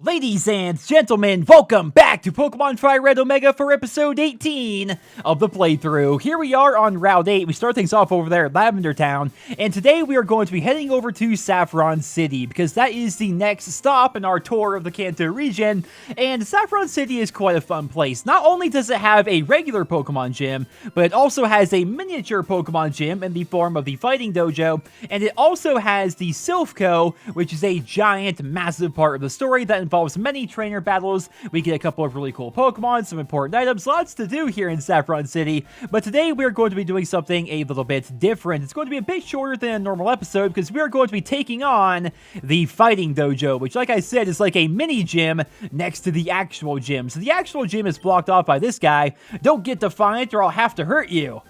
Ladies and gentlemen, welcome back to Pokemon Fire Red Omega for episode 18 of the playthrough. Here we are on Route 8. We start things off over there at Lavender Town, and today we are going to be heading over to Saffron City because that is the next stop in our tour of the Kanto region, and Saffron City is quite a fun place. Not only does it have a regular Pokemon gym, but it also has a miniature Pokemon gym in the form of the Fighting Dojo, and it also has the Silphco, which is a giant, massive part of the story that involves many trainer battles. We get a couple of really cool Pokemon, some important items, lots to do here in Saffron City. But today we're going to be doing something a little bit different. It's going to be a bit shorter than a normal episode because we are going to be taking on the Fighting Dojo, which, like I said, is like a mini gym next to the actual gym. So the actual gym is blocked off by this guy. Don't get defiant or I'll have to hurt you.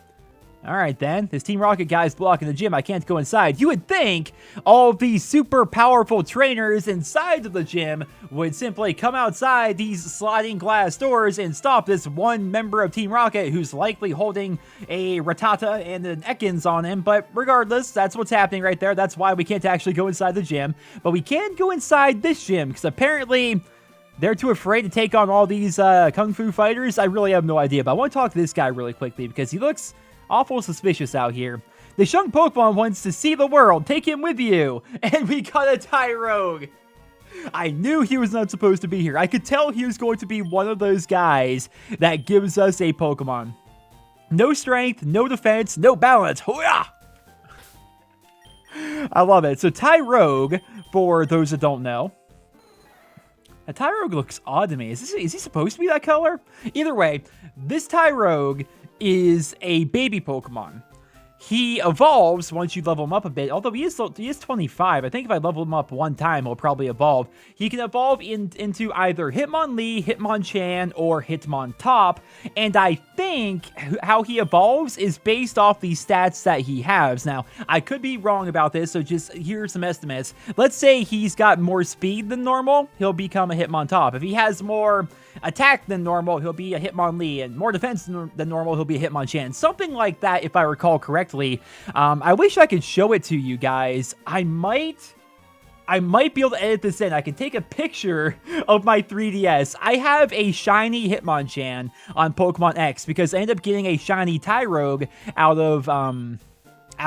Alright then, this Team Rocket guy is blocking the gym. I can't go inside. You would think all of these super powerful trainers inside of the gym would simply come outside these sliding glass doors and stop this one member of Team Rocket who's likely holding a Rattata and an Ekans on him. But regardless, that's what's happening right there. That's why we can't actually go inside the gym. But we can go inside this gym because apparently they're too afraid to take on all these Kung Fu fighters. I really have no idea. But I want to talk to this guy really quickly because he looks awful suspicious out here. The Shunk Pokemon wants to see the world. Take him with you. And we got a Tyrogue. I knew he was not supposed to be here. I could tell he was going to be one of those guys that gives us a Pokemon. No strength, no defense, no balance. Hooyah! I love it. So Tyrogue, for those that don't know, a Tyrogue looks odd to me. Is he supposed to be that color? Either way, this Tyrogue is a baby Pokemon. He evolves once you level him up a bit, although he is 25. I think if I level him up one time, he'll probably evolve. He can evolve into either Hitmonlee, Hitmonchan, or Hitmontop, and I think how he evolves is based off the stats that he has. Now, I could be wrong about this, so just here's some estimates. Let's say he's got more speed than normal, he'll become a Hitmontop. If he has more attack than normal, he'll be a Hitmonlee, and more defense than normal, he'll be a Hitmonchan. Something like that, if I recall correctly. I wish I could show it to you guys. I might be able to edit this in. I can take a picture of my 3DS. I have a shiny Hitmonchan on Pokemon X because I ended up getting a shiny Tyrogue out of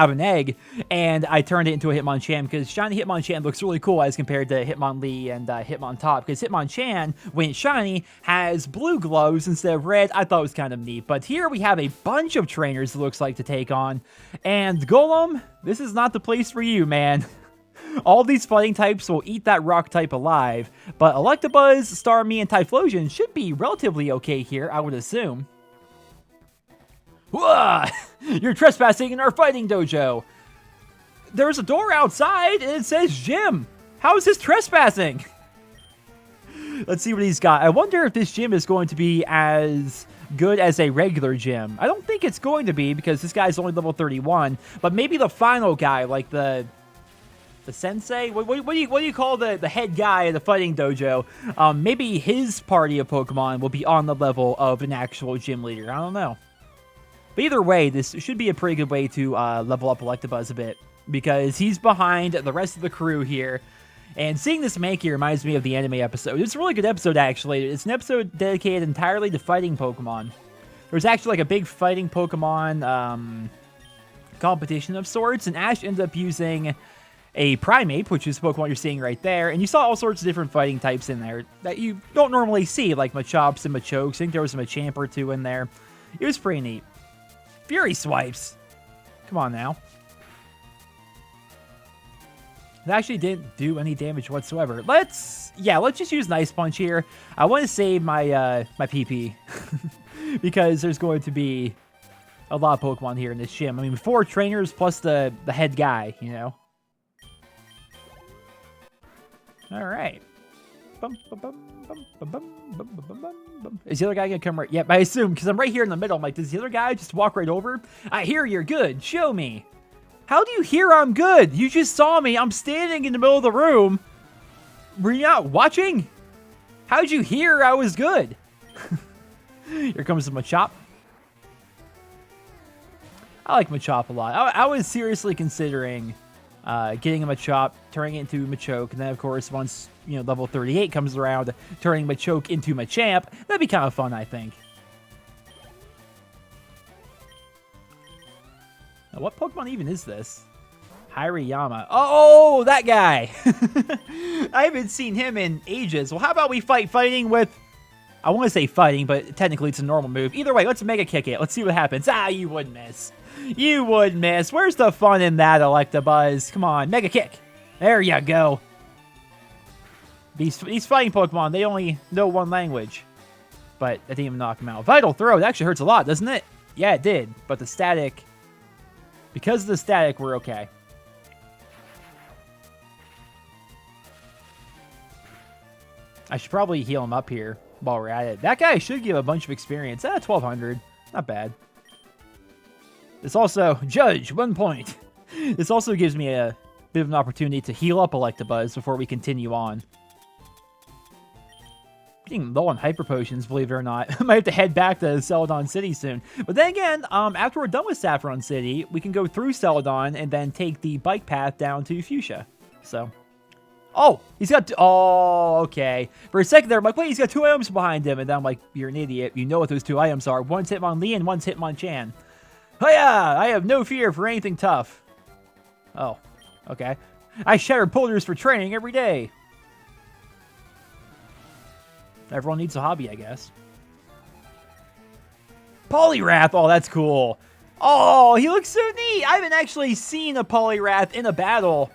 an egg, and I turned it into a Hitmonchan because shiny Hitmonchan looks really cool as compared to Hitmonlee and Hitmontop, because Hitmonchan, when it's shiny, has blue glows instead of red. I thought it was kind of neat. But here we have a bunch of trainers it looks like to take on, and Golem, this is not the place for you, man. All these fighting types will eat that rock type alive, but Electabuzz, Starmie, and Typhlosion should be relatively okay here, I would assume. Whoa! You're trespassing in our Fighting Dojo. There's a door outside and it says gym. How is this trespassing? Let's see what he's got. I wonder if this gym is going to be as good as a regular gym. I don't think it's going to be because this guy's only level 31, but maybe the final guy, like the sensei? What do you call the head guy of the Fighting Dojo? Maybe his party of Pokemon will be on the level of an actual gym leader. I don't know. But either way, this should be a pretty good way to level up ELECTABUZZ a bit, because he's behind the rest of the crew here. And seeing this Mankey reminds me of the anime episode. It's a really good episode, actually. It's an episode dedicated entirely to fighting Pokemon. There's actually like a big fighting Pokemon competition of sorts, and Ash ends up using a Primeape, which is the Pokemon you're seeing right there, and you saw all sorts of different fighting types in there that you don't normally see, like Machops and Machokes. I think there was a Machamp or two in there. It was pretty neat. Fury Swipes. Come on now. It actually didn't do any damage whatsoever. Let's just use Nice Punch here. I want to save my my PP because there's going to be a lot of Pokemon here in this gym. I mean, 4 trainers plus the head guy, you know. All right. Is the other guy gonna come right? Yep, I assume, because I'm right here in the middle. I'm like, does the other guy just walk right over? I hear you're good. Show me. How do you hear I'm good? You just saw me. I'm standing in the middle of the room. Were you not watching? How'd you hear I was good? Here comes the Machop. I like Machop a lot. I was seriously considering getting a Machop, turning it into Machoke, and then, of course, once level 38 comes around, turning Machoke into Machamp. That'd be kind of fun, I think. Now, what Pokemon even is this? Hirayama. Oh, that guy. I haven't seen him in ages. Well, how about we fighting with... I want to say fighting, but technically it's a normal move. Either way, let's Mega Kick it. Let's see what happens. Ah, you would miss. You would miss. Where's the fun in that, ELECTABUZZ? Come on, Mega Kick. There you go. These fighting Pokemon, they only know one language. But that didn't even knock him out. Vital Throw, it actually hurts a lot, doesn't it? Yeah, it did. But the static... Because of the static, we're okay. I should probably heal him up here while we're at it. That guy should give a bunch of experience. 1200. Not bad. This also... Judge, 1 point. This also gives me a bit of an opportunity to heal up ELECTABUZZ before we continue on. Getting low on Hyper Potions, believe it or not. I might have to head back to Celadon City soon. But then again, after we're done with Saffron City, we can go through Celadon and then take the bike path down to Fuchsia. So... Oh, he's got... Oh, okay. For a second there, I'm like, wait, he's got 2 items behind him. And then I'm like, you're an idiot. You know what those 2 items are. One's Hitmonlee and one's Hitmonchan. Oh, yeah, I have no fear for anything tough. Oh, okay. I shatter boulders for training every day. Everyone needs a hobby, I guess. Poliwrath. Oh, that's cool. Oh, he looks so neat. I haven't actually seen a Poliwrath in a battle.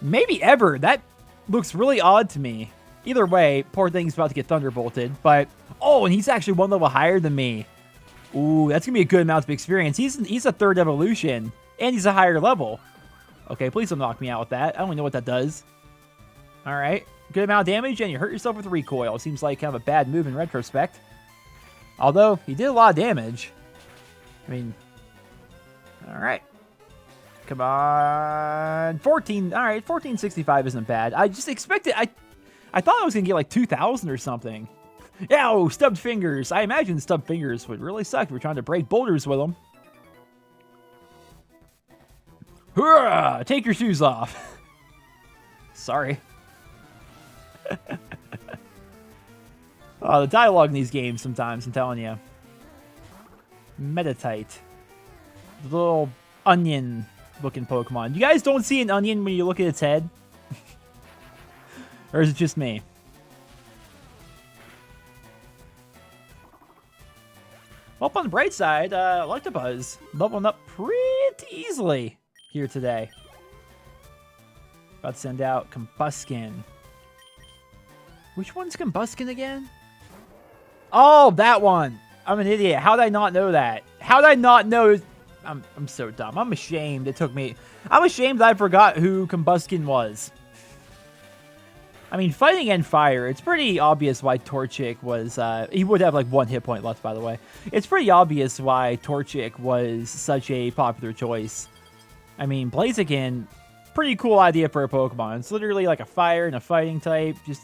Maybe ever. That looks really odd to me. Either way, poor thing's about to get thunderbolted. But, oh, and he's actually 1 level higher than me. Ooh, that's going to be a good amount of experience. He's a 3rd evolution, and he's a higher level. Okay, please don't knock me out with that. I don't even know what that does. All right. Good amount of damage, and you hurt yourself with recoil. Seems like kind of a bad move in retrospect. Although, he did a lot of damage. I mean, all right. Come on. 14. All right, 1465 isn't bad. I just expected... I thought I was going to get like 2,000 or something. Ow, stubbed fingers. I imagine stubbed fingers would really suck if we're trying to break boulders with them. Hurrah! Take your shoes off. Sorry. Oh, the dialogue in these games sometimes, I'm telling you. Meditite. The little onion-looking Pokemon. You guys don't see an onion when you look at its head? Or is it just me? Well, on the bright side, ELECTABUZZ leveling up pretty easily here today. About to send out Combuskin. Which one's Combuskin again? Oh, that one. I'm an idiot. How did I not know that? How did I not know? I'm so dumb. I'm ashamed it took me. I'm ashamed that I forgot who Combuskin was. I mean, fighting and fire, it's pretty obvious why Torchic was, he would have like 1 hit point left, by the way. It's pretty obvious why Torchic was such a popular choice. I mean, Blaziken, pretty cool idea for a Pokemon. It's literally like a fire and a fighting type. Just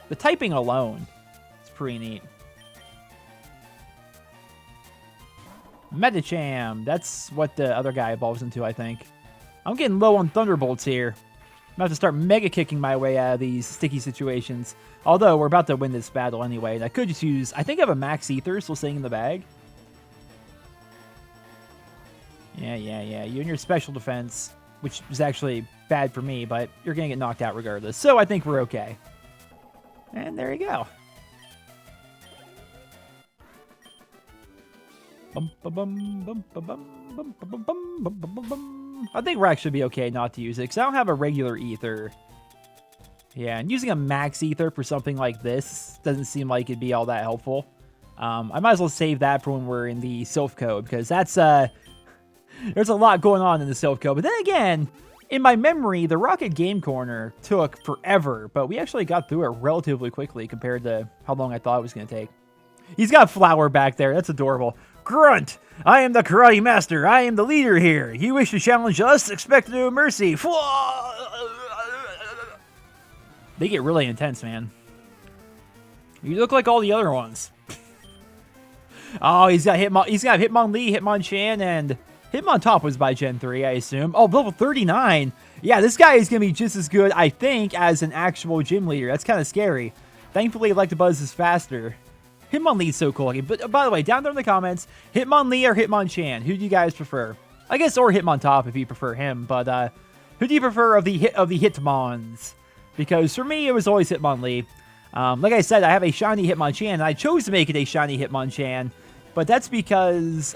the typing alone, it's pretty neat. Medicham, that's what the other guy evolves into, I think. I'm getting low on Thunderbolts here. I'm about to start Mega Kicking my way out of these sticky situations. Although, we're about to win this battle anyway. And I could just use... I think I have a Max Ether still sitting in the bag. Yeah. You and your special defense, which is actually bad for me, but you're going to get knocked out regardless. So I think we're okay. And there you go. I think we're actually be okay not to use it, because I don't have a regular ether. Yeah, and using a max ether for something like this doesn't seem like it'd be all that helpful. I might as well save that for when we're in the Silph Code, because that's, there's a lot going on in the Silph Code. But then again, in my memory, the Rocket Game Corner took forever, but we actually got through it relatively quickly compared to how long I thought it was going to take. He's got Flower back there. That's adorable. Grunt! I am the Karate Master. I am the leader here. You wish to challenge us? Expect no mercy. They get really intense, man. You look like all the other ones. Oh, he's got Hitmonchan, and Hitmontop was by Gen 3, I assume. Oh, level 39. Yeah, this guy is going to be just as good, I think, as an actual gym leader. That's kind of scary. Thankfully, ELECTABUZZ is faster. Hitmonlee is so cool looking. But by the way, down there in the comments, Hitmonlee or Hitmonchan? Who do you guys prefer? I guess, or Hitmontop if you prefer him. But who do you prefer of the Hitmons? Because for me, it was always Hitmonlee. Like I said, I have a shiny Hitmonchan, and I chose to make it a shiny Hitmonchan. But that's because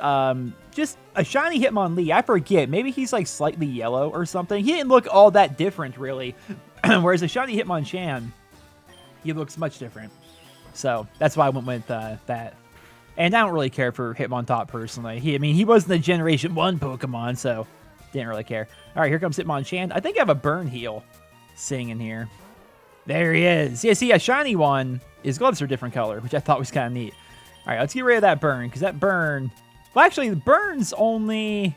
just a shiny Hitmonlee, I forget. Maybe he's like slightly yellow or something. He didn't look all that different, really. Whereas a shiny Hitmonchan, he looks much different. So that's why I went with that. And I don't really care for Hitmontop personally. I mean, he wasn't a Generation 1 Pokemon, so didn't really care. All right, here comes Hitmonchan. I think I have a Burn Heal sitting in here. There he is. Yeah, see, a shiny one, his gloves are a different color, which I thought was kind of neat. All right, let's get rid of that burn, because that burn... Well, actually, the burns only...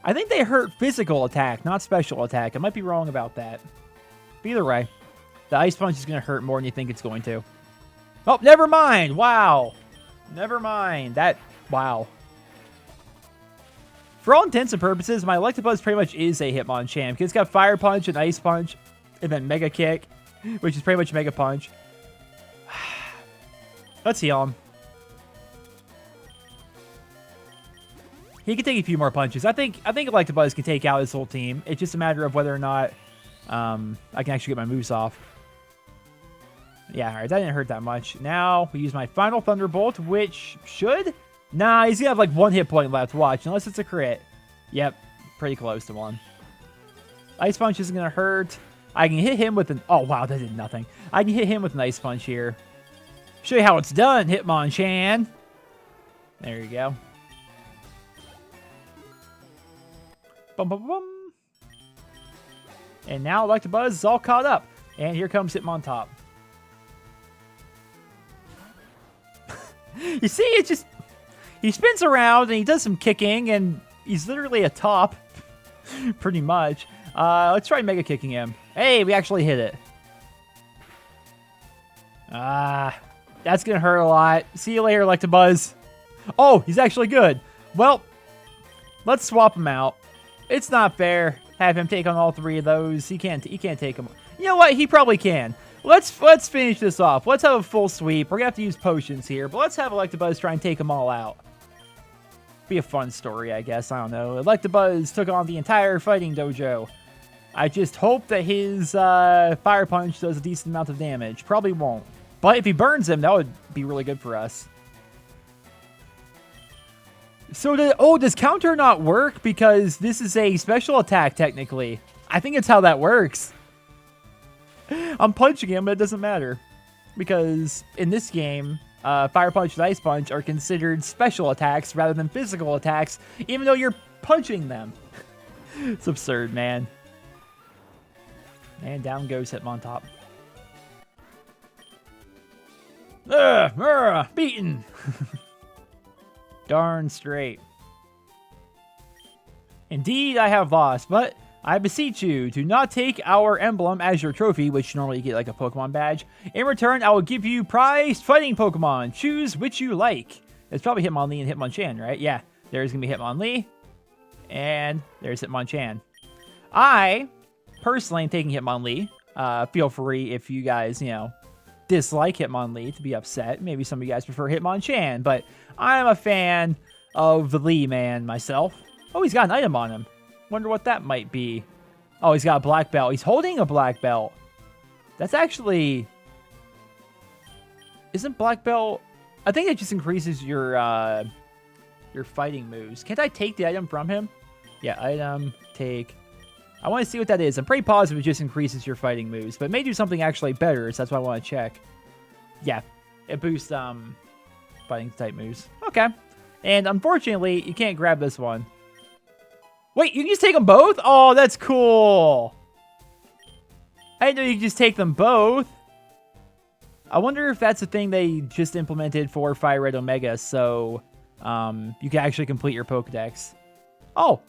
I think they hurt physical attack, not special attack. I might be wrong about that. But either way, the Ice Punch is going to hurt more than you think it's going to. Oh, never mind. Wow. Never mind. Wow. For all intents and purposes, my ELECTABUZZ pretty much is a Hitmonchan, because it's got Fire Punch and Ice Punch, and then Mega Kick, which is pretty much Mega Punch. Let's heal him. He can take a few more punches. I think ELECTABUZZ can take out his whole team. It's just a matter of whether or not I can actually get my moves off. Yeah, all right, that didn't hurt that much. Now we use my final Thunderbolt, which should... Nah, he's gonna have like 1 hit point left. Watch, unless it's a crit. Yep, pretty close to 1. Ice Punch isn't gonna hurt. I can hit him with an... Oh, wow, that did nothing. I can hit him with an Ice Punch here. Show you how it's done, Hitmonchan. There you go. Bum, bum, bum. And now ELECTABUZZ is all caught up. And here comes Hitmontop. You see, it's just... He spins around and he does some kicking and he's literally a top. Pretty much. Let's try Mega Kicking him. Hey, we actually hit it. That's going to hurt a lot. See you later, ELECTABUZZ. Oh, he's actually good. Well, let's swap him out. It's not fair. Have him take on all 3 of those. He can't take them. You know what? He probably can. Let's finish this off. Let's have a full sweep. We're going to have to use potions here, but let's have ELECTABUZZ try and take them all out. Be a fun story, I guess. I don't know. ELECTABUZZ took on the entire fighting dojo. I just hope that his Fire Punch does a decent amount of damage. Probably won't. But if he burns him, that would be really good for us. So, does counter not work? Because this is a special attack, technically. I think it's how that works. I'm punching him, but it doesn't matter. Because in this game, Fire Punch and Ice Punch are considered special attacks rather than physical attacks, even though you're punching them. It's absurd, man. And down goes Hitmontop. Beaten. Darn straight. Indeed, I have lost, but I beseech you, do not take our emblem as your trophy, which normally you get like a Pokemon badge. In return, I will give you prized fighting Pokemon. Choose which you like. It's probably Hitmonlee and Hitmonchan, right? Yeah, there's going to be Hitmonlee, and there's Hitmonchan. I, personally, am taking Hitmonlee. Feel free if you guys, dislike Hitmonlee to be upset. Maybe some of you guys prefer Hitmonchan, but I'm a fan of the Lee man myself. Oh, he's got an item on him. Wonder what that might be. Oh, he's got a black belt. He's holding a black belt. That's actually... Isn't black belt... I think it just increases your fighting moves. Can't I take the item from him? Yeah, item, take... I want to see what that is. I'm pretty positive it just increases your fighting moves, but it may do something actually better, so that's why I want to check. Yeah, it boosts fighting type moves. Okay. And unfortunately, you can't grab this one. Wait, you can just take them both? Oh, that's cool. I didn't know you could just take them both. I wonder if that's a thing they just implemented for Fire Red Omega, so you can actually complete your Pokedex. Oh,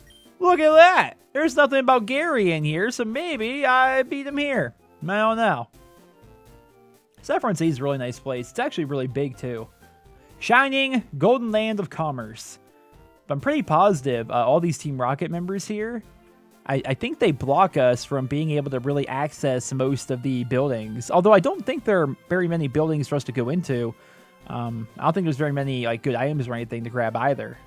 look at that. There's nothing about Gary in here, so maybe I beat him here. I don't know. Saffron Sea is a really nice place. It's actually really big, too. Shining Golden Land of Commerce. I'm pretty positive all these Team Rocket members here, I think they block us from being able to really access most of the buildings. Although I don't think there are very many buildings for us to go into. I don't think there's very many like good items or anything to grab either.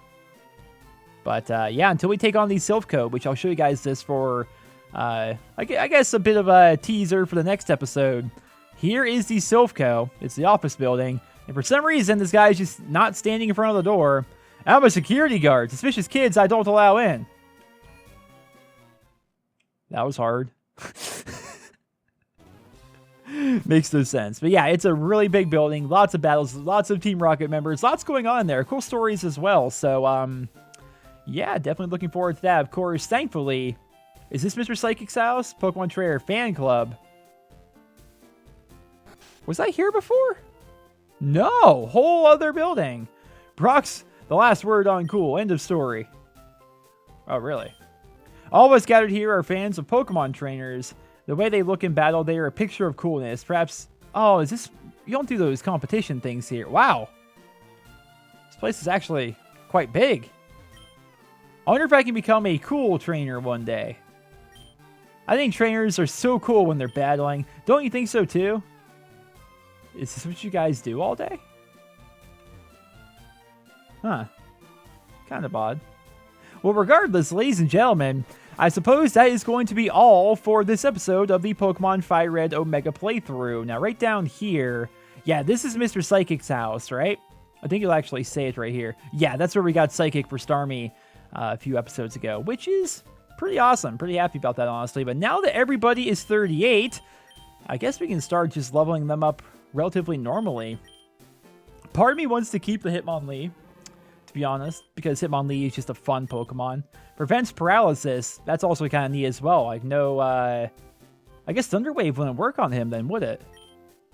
But yeah, until we take on the Sylph Code, which I'll show you guys this for, I guess a bit of a teaser for the next episode. Here is the Sylph Code. It's the office building. And for some reason, this guy is just not standing in front of the door. I'm a security guard. Suspicious kids I don't allow in. That was hard. Makes no sense. But yeah, it's a really big building. Lots of battles. Lots of Team Rocket members. Lots going on there. Cool stories as well. So, yeah, definitely looking forward to that. Of course, thankfully, is this Mr. Psychic's house? Pokemon Trainer Fan Club. Was I here before? No. Whole other building. Brock's the last word on cool. End of story. Oh, really? All of us gathered here are fans of Pokemon trainers. The way they look in battle, they are a picture of coolness. Perhaps... Oh, is this... You don't do those competition things here. Wow. This place is actually quite big. I wonder if I can become a cool trainer one day. I think trainers are so cool when they're battling. Don't you think so too? Is this what you guys do all day? Huh. Kind of odd. Well, regardless, ladies and gentlemen, I suppose that is going to be all for this episode of the Pokemon Fire Red Omega playthrough. Now, right down here, yeah, this is Mr. Psychic's house, right? I think you'll actually say it right here. Yeah, that's where we got Psychic for Starmie a few episodes ago, which is pretty awesome. Pretty happy about that, honestly. But now that everybody is 38, I guess we can start just leveling them up relatively normally. Part of me wants to keep the Hitmonlee, to be honest, because Hitmonlee is just a fun Pokemon. Prevents paralysis. That's also kind of neat as well. Like, no, I guess Thunder Wave wouldn't work on him then, would it?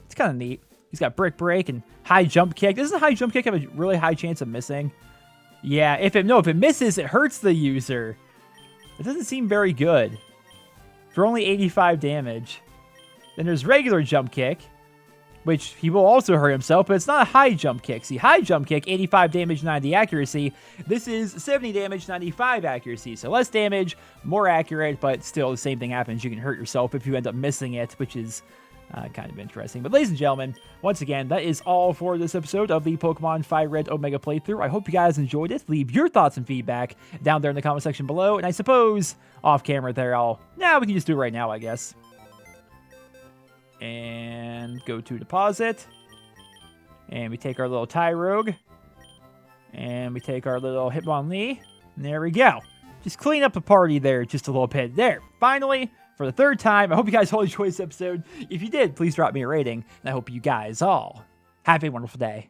It's kind of neat. He's got Brick Break and High Jump Kick. Doesn't High Jump Kick have a really high chance of missing? Yeah, if it misses, it hurts the user. It doesn't seem very good. For only 85 damage. Then there's regular Jump Kick, which he will also hurt himself, but it's not a high jump kick. See, high jump kick, 85 damage, 90 accuracy. This is 70 damage, 95 accuracy. So less damage, more accurate, but still the same thing happens. You can hurt yourself if you end up missing it, which is kind of interesting. But ladies and gentlemen, once again, that is all for this episode of the Pokemon Fire Red Omega playthrough. I hope you guys enjoyed it. Leave your thoughts and feedback down there in the comment section below. And I suppose off camera there, we can just do it right now, I guess. And go to deposit. And we take our little Tyrogue. And we take our little Hitmonlee. And there we go. Just clean up the party there just a little bit. There. Finally, for the third time, I hope you guys all enjoyed this episode. If you did, please drop me a rating. And I hope you guys all have a wonderful day.